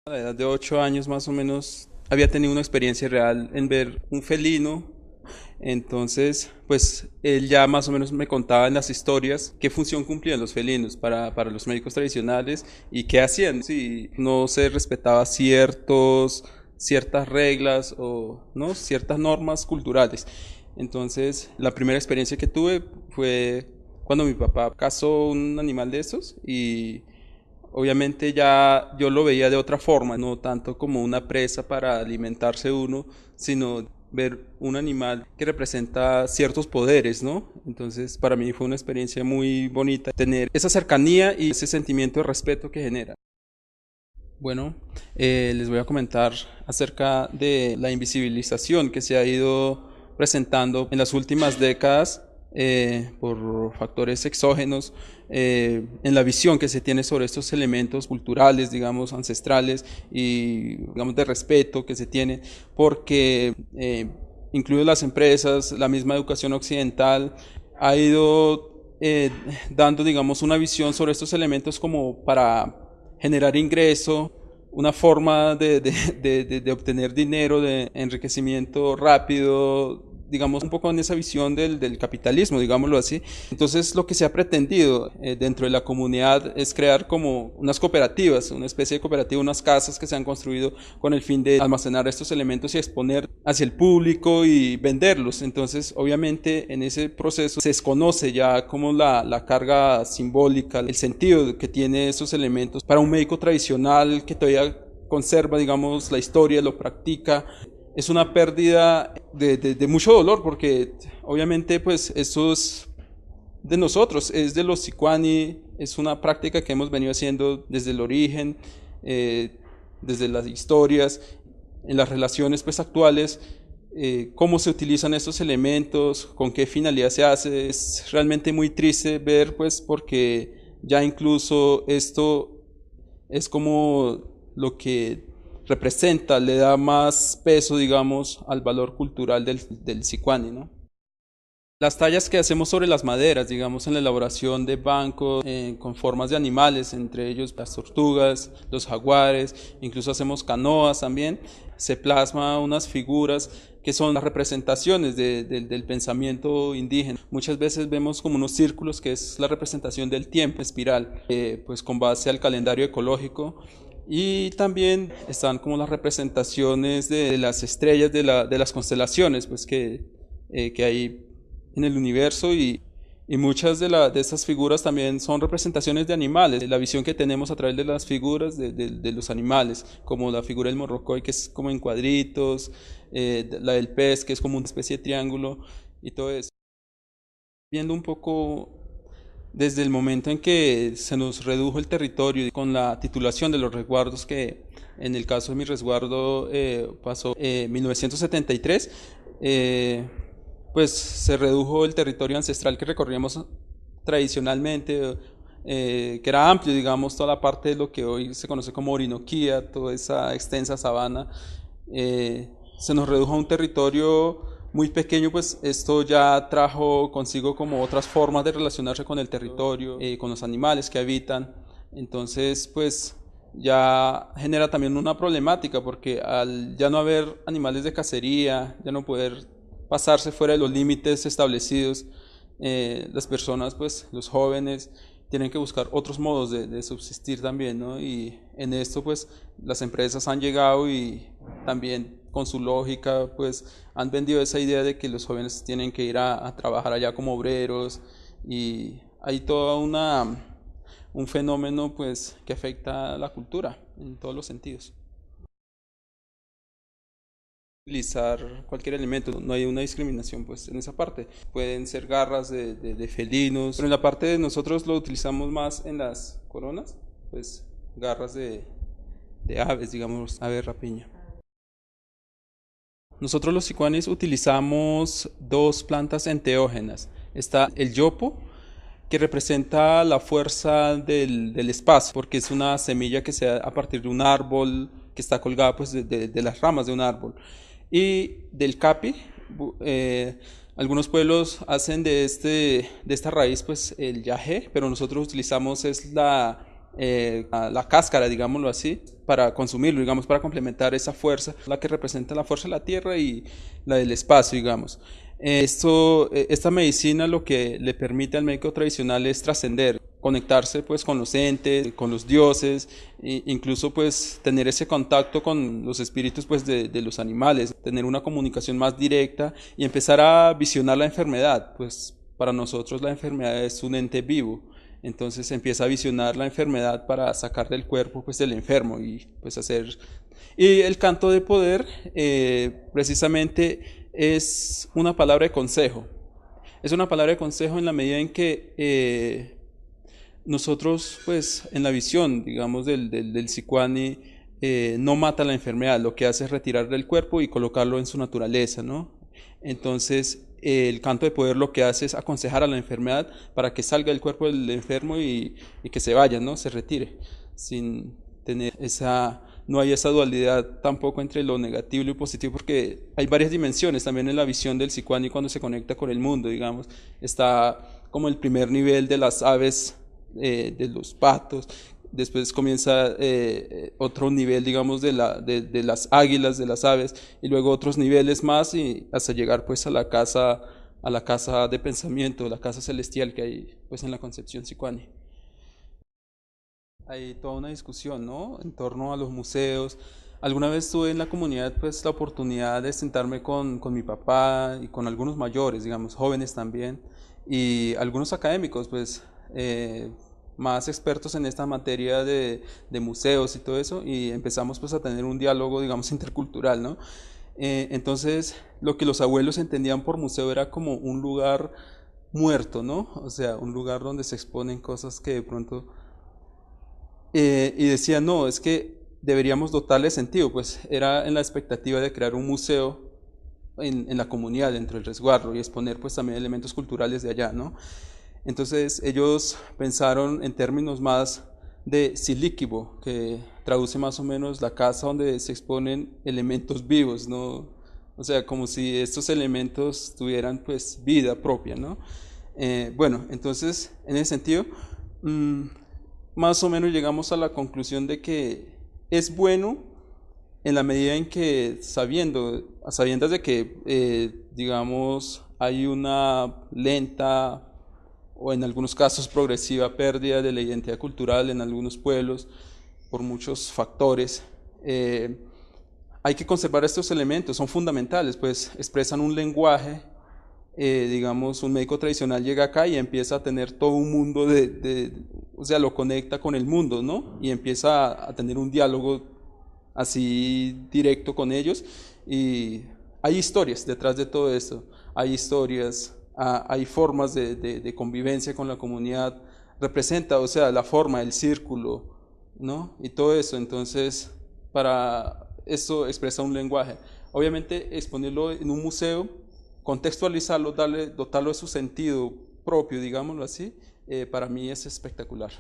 A la edad de 8 años más o menos había tenido una experiencia real en ver un felino. Entonces, pues él ya más o menos me contaba en las historias qué función cumplían los felinos para los médicos tradicionales y qué hacían. Si no se respetaba ciertas reglas o no ciertas normas culturales. Entonces, la primera experiencia que tuve fue cuando mi papá cazó un animal de esos y obviamente ya yo lo veía de otra forma, no tanto como una presa para alimentarse uno, sino ver un animal que representa ciertos poderes, ¿no? Entonces para mí fue una experiencia muy bonita tener esa cercanía y ese sentimiento de respeto que genera. Bueno, les voy a comentar acerca de la invisibilización que se ha ido presentando en las últimas décadas por factores exógenos en la visión que se tiene sobre estos elementos culturales, digamos, ancestrales y, digamos, de respeto que se tiene, porque incluido las empresas, la misma educación occidental, ha ido dando, digamos, una visión sobre estos elementos como para generar ingreso, una forma de obtener dinero, de enriquecimiento rápido, digamos, un poco en esa visión del capitalismo, digámoslo así. Entonces, lo que se ha pretendido dentro de la comunidad es crear como unas cooperativas, una especie de cooperativa, unas casas que se han construido con el fin de almacenar estos elementos y exponer hacia el público y venderlos. Entonces, obviamente, en ese proceso se desconoce ya como la carga simbólica, el sentido que tiene esos elementos para un médico tradicional que todavía conserva, digamos, la historia, lo practica. Es una pérdida de mucho dolor porque obviamente pues esto es de nosotros, es de los Sicuani, es una práctica que hemos venido haciendo desde el origen, eh, desde las historias, en las relaciones pues actuales, cómo se utilizan estos elementos, con qué finalidad se hace. Es realmente muy triste ver pues porque ya incluso esto es como lo que representa, le da más peso, digamos, al valor cultural del Sicuani, ¿no? Las tallas que hacemos sobre las maderas, digamos, en la elaboración de bancos con formas de animales, entre ellos las tortugas, los jaguares, incluso hacemos canoas también, se plasma unas figuras que son las representaciones del pensamiento indígena. Muchas veces vemos como unos círculos que es la representación del tiempo espiral, pues con base al calendario ecológico. Y también están como las representaciones de las estrellas, de las constelaciones, pues que hay en el universo y muchas de estas figuras también son representaciones de animales, la visión que tenemos a través de las figuras de los animales, como la figura del morrocoy que es como en cuadritos, la del pez que es como una especie de triángulo y todo eso. Viendo un poco desde el momento en que se nos redujo el territorio con la titulación de los resguardos que en el caso de mi resguardo pasó en 1973, pues se redujo el territorio ancestral que recorríamos tradicionalmente, que era amplio, digamos, toda la parte de lo que hoy se conoce como Orinoquía, toda esa extensa sabana, se nos redujo a un territorio muy pequeño, pues esto ya trajo consigo como otras formas de relacionarse con el territorio, con los animales que habitan. Entonces, pues ya genera también una problemática porque al ya no haber animales de cacería, ya no poder pasarse fuera de los límites establecidos, las personas, pues los jóvenes, tienen que buscar otros modos de subsistir también, ¿no? Y en esto, pues, las empresas han llegado y también con su lógica, pues, han vendido esa idea de que los jóvenes tienen que ir a trabajar allá como obreros y hay toda un fenómeno, pues, que afecta a la cultura en todos los sentidos. Utilizar cualquier elemento, no hay una discriminación pues en esa parte. Pueden ser garras de felinos, pero en la parte de nosotros lo utilizamos más en las coronas, pues garras de aves, digamos, ave rapiña. Nosotros los sicuanis utilizamos dos plantas enteógenas. Está el yopo, que representa la fuerza del espacio, porque es una semilla que se da a partir de un árbol que está colgada pues, de las ramas de un árbol. Y del capi, algunos pueblos hacen de esta raíz pues el yagé, pero nosotros utilizamos es la cáscara, digámoslo así, para consumirlo, digamos, para complementar esa fuerza, la que representa la fuerza de la tierra y la del espacio, digamos. Esta medicina lo que le permite al médico tradicional es trascender, conectarse pues con los entes, con los dioses, e incluso pues tener ese contacto con los espíritus pues de los animales, tener una comunicación más directa y empezar a visionar la enfermedad, pues para nosotros la enfermedad es un ente vivo. Entonces empieza a visionar la enfermedad para sacar del cuerpo pues del enfermo y pues hacer. Y el canto de poder precisamente es una palabra de consejo. Es una palabra de consejo en la medida en que nosotros pues en la visión digamos del Sicuani no mata la enfermedad, lo que hace es retirar del cuerpo y colocarlo en su naturaleza, ¿no? Entonces el canto de poder lo que hace es aconsejar a la enfermedad para que salga del cuerpo del enfermo y que se vaya, ¿no? Se retire, sin tener no hay esa dualidad tampoco entre lo negativo y lo positivo, porque hay varias dimensiones también en la visión del Sicuani cuando se conecta con el mundo, digamos. Está como el primer nivel de las aves, de los patos, después comienza otro nivel, digamos, de las águilas, de las aves, y luego otros niveles más, y hasta llegar pues a la casa de pensamiento, la casa celestial que hay pues en la concepción Sicuani. Hay toda una discusión, ¿no? En torno a los museos. Alguna vez tuve en la comunidad pues la oportunidad de sentarme con mi papá y con algunos mayores, digamos, jóvenes también, y algunos académicos, pues, más expertos en esta materia de museos y todo eso, y empezamos pues a tener un diálogo, digamos, intercultural, ¿no? Entonces, lo que los abuelos entendían por museo era como un lugar muerto, ¿no? O sea, un lugar donde se exponen cosas que de pronto y decía, no, es que deberíamos dotarle sentido, pues era en la expectativa de crear un museo en la comunidad, dentro del resguardo, y exponer pues también elementos culturales de allá, ¿no? Entonces ellos pensaron en términos más de Siliquibo, que traduce más o menos la casa donde se exponen elementos vivos, ¿no? O sea, como si estos elementos tuvieran pues vida propia, ¿no? Bueno, entonces en ese sentido, mmm, más o menos llegamos a la conclusión de que es bueno en la medida en que a sabiendas de que, digamos, hay una lenta o en algunos casos progresiva pérdida de la identidad cultural en algunos pueblos por muchos factores, hay que conservar estos elementos, son fundamentales, pues expresan un lenguaje. Digamos, un médico tradicional llega acá y empieza a tener todo un mundo o sea, lo conecta con el mundo, ¿no? Y empieza a tener un diálogo así directo con ellos. Y hay historias detrás de todo esto, hay historias, hay formas de convivencia con la comunidad, representa, o sea, la forma, el círculo, ¿no? Y todo eso, entonces, para eso expresa un lenguaje. Obviamente, exponerlo en un museo, contextualizarlo, dotarlo de su sentido propio, digámoslo así, para mí es espectacular.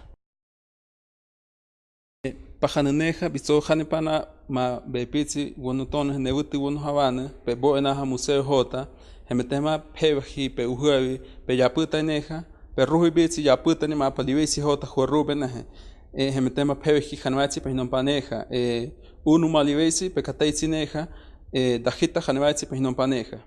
Pajaneneja, bizo janepana, ma bepitsi, wonoton, nebuti wonohavana, pe boenaja museo jota, hemetema pevaji, pe ujuavi, pe yaputa neja, pe ruhi bitsi yaputa ni ma palivisi jota juerrubenaje, hemetema pevaji janwatsi pe hinompaneja, unu malivisi pe kataitsi neja, dajita janwatsi pe hinompaneja.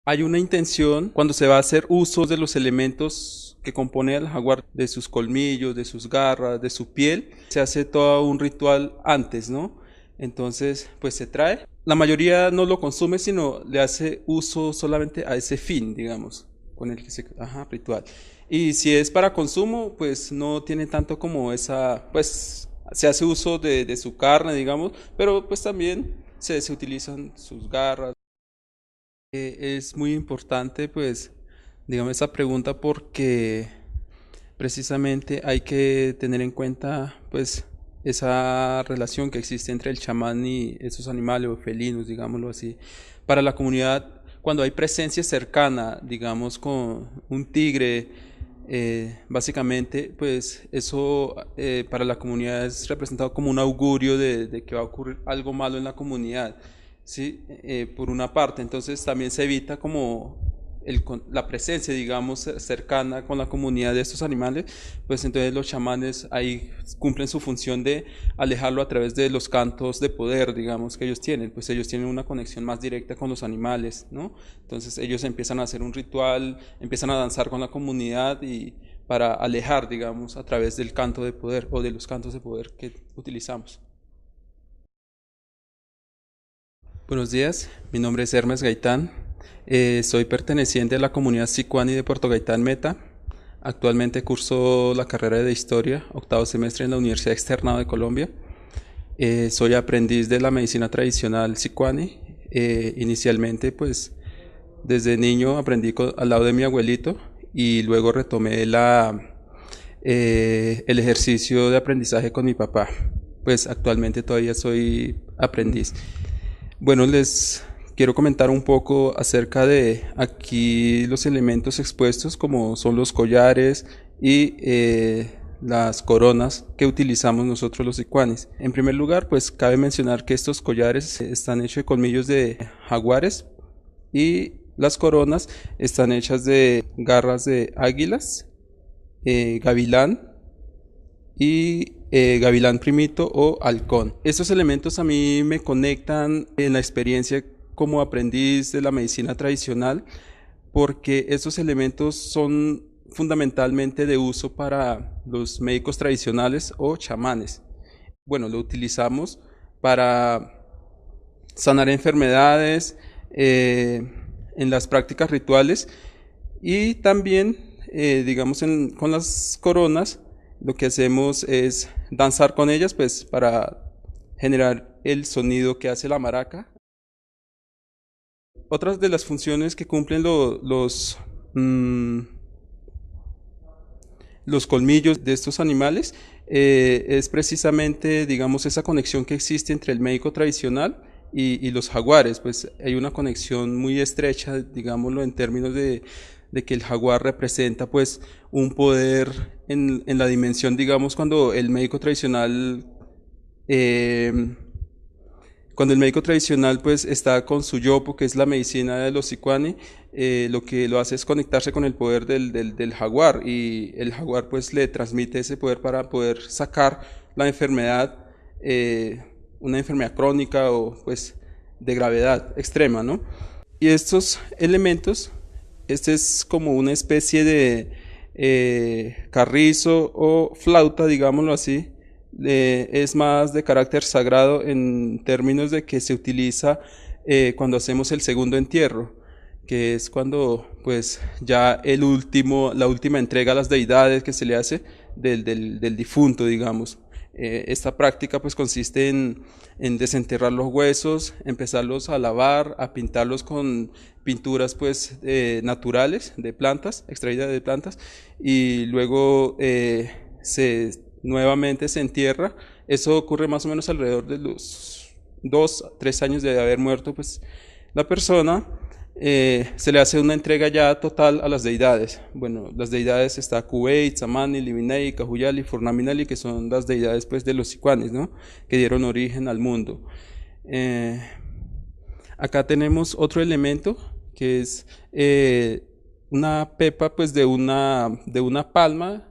Hay una intención cuando se va a hacer uso de los elementos que compone el jaguar, de sus colmillos, de sus garras, de su piel, se hace todo un ritual antes, ¿no? Entonces, pues se trae. La mayoría no lo consume, sino le hace uso solamente a ese fin, digamos, con el que ritual. Y si es para consumo, pues no tiene tanto como pues se hace uso de su carne, digamos, pero pues también se utilizan sus garras. Es muy importante, pues, digamos, esa pregunta porque precisamente hay que tener en cuenta, pues, esa relación que existe entre el chamán y esos animales o felinos, digámoslo así. Para la comunidad, cuando hay presencia cercana, digamos, con un tigre, básicamente, pues, eso para la comunidad es representado como un augurio de que va a ocurrir algo malo en la comunidad. Sí, por una parte, entonces también se evita como la presencia, digamos, cercana con la comunidad de estos animales, pues entonces los chamanes ahí cumplen su función de alejarlo a través de los cantos de poder, digamos, que ellos tienen. Pues ellos tienen una conexión más directa con los animales, ¿no? Entonces ellos empiezan a hacer un ritual, empiezan a danzar con la comunidad y para alejar, digamos, a través del canto de poder o de los cantos de poder que utilizamos. Buenos días, mi nombre es Hermes Gaitán. Soy perteneciente a la comunidad Sicuani de Puerto Gaitán Meta. Actualmente curso la carrera de Historia, octavo semestre en la Universidad Externado de Colombia. Soy aprendiz de la medicina tradicional Sicuani. Inicialmente, pues, desde niño aprendí al lado de mi abuelito y luego retomé el ejercicio de aprendizaje con mi papá. Pues actualmente todavía soy aprendiz. Bueno, les quiero comentar un poco acerca de aquí los elementos expuestos, como son los collares y las coronas que utilizamos nosotros los sicuanis. En primer lugar, pues cabe mencionar que estos collares están hechos de colmillos de jaguares y las coronas están hechas de garras de águilas, gavilán y gavilán primito o halcón. Estos elementos a mí me conectan en la experiencia como aprendiz de la medicina tradicional, porque estos elementos son fundamentalmente de uso para los médicos tradicionales o chamanes. Bueno, lo utilizamos para sanar enfermedades, en las prácticas rituales y también, digamos, con las coronas lo que hacemos es danzar con ellas, pues para generar el sonido que hace la maraca. Otras de las funciones que cumplen los colmillos de estos animales es precisamente, digamos, esa conexión que existe entre el médico tradicional y los jaguares. Pues hay una conexión muy estrecha, digámoslo, en términos de que el jaguar representa pues un poder en la dimensión, digamos, eh, cuando el médico tradicional pues está con su yopo, que es la medicina de los sicuani, lo que lo hace es conectarse con el poder del jaguar, y el jaguar pues le transmite ese poder para poder sacar la enfermedad, una enfermedad crónica o pues de gravedad extrema, ¿no? Y estos elementos, este es como una especie de carrizo o flauta, digámoslo así. Es más de carácter sagrado en términos de que se utiliza cuando hacemos el segundo entierro, que es cuando pues ya la última entrega a las deidades que se le hace del difunto, digamos. Esta práctica pues consiste en desenterrar los huesos, empezarlos a lavar, a pintarlos con pinturas pues naturales de plantas, extraídas de plantas, y luego nuevamente se entierra. Eso ocurre más o menos alrededor de los 2 a 3 años de haber muerto pues la persona. Se le hace una entrega ya total a las deidades. Bueno, las deidades está Cubey, Tzamani, Liminei, Cajuyali, Furnaminali, que son las deidades pues de los sicuanis, ¿no? Que dieron origen al mundo. Acá tenemos otro elemento que es una pepa pues de una palma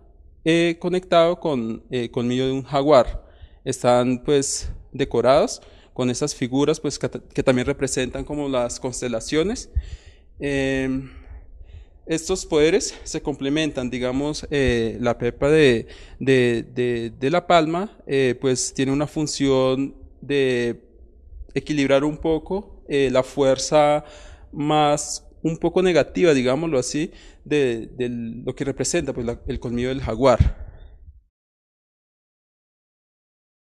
conectado con colmillo de un jaguar. Están pues decorados con esas figuras pues que también representan como las constelaciones. Estos poderes se complementan, digamos, la pepa de la palma pues tiene una función de equilibrar un poco la fuerza más un poco negativa, digámoslo así, de lo que representa pues el colmillo del jaguar.